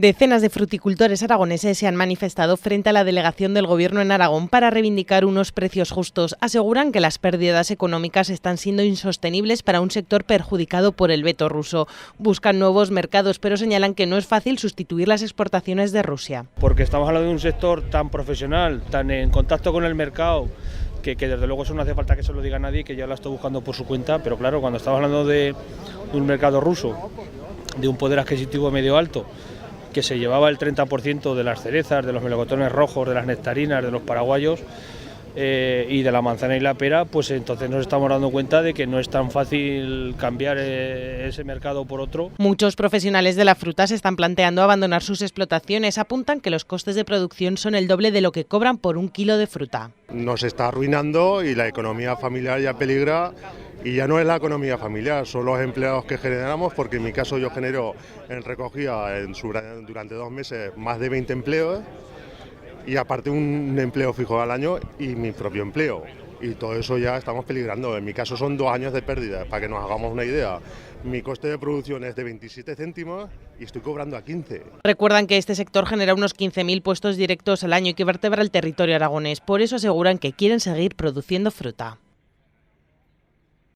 Decenas de fruticultores aragoneses se han manifestado frente a la delegación del Gobierno en Aragón para reivindicar unos precios justos. Aseguran que las pérdidas económicas están siendo insostenibles para un sector perjudicado por el veto ruso. Buscan nuevos mercados, pero señalan que no es fácil sustituir las exportaciones de Rusia. Porque estamos hablando de un sector tan profesional, tan en contacto con el mercado, que desde luego eso no hace falta que se lo diga a nadie, que ya la está buscando por su cuenta, pero claro, cuando estamos hablando de un mercado ruso, de un poder adquisitivo medio alto, que se llevaba el 30% de las cerezas, de los melocotones rojos, de las nectarinas, de los paraguayos y de la manzana y la pera, pues entonces nos estamos dando cuenta de que no es tan fácil cambiar ese mercado por otro. Muchos profesionales de la fruta se están planteando abandonar sus explotaciones. Apuntan que los costes de producción son el doble de lo que cobran por un kilo de fruta. Nos está arruinando y la economía familiar ya peligra. Y ya no es la economía familiar, son los empleados que generamos, porque en mi caso yo genero en recogida durante 2 meses más de 20 empleos y aparte un empleo fijo al año y mi propio empleo. Y todo eso ya estamos peligrando. En mi caso son 2 años de pérdida, para que nos hagamos una idea. Mi coste de producción es de 27 céntimos y estoy cobrando a 15. Recuerdan que este sector genera unos 15.000 puestos directos al año y que vertebra el territorio aragonés. Por eso aseguran que quieren seguir produciendo fruta.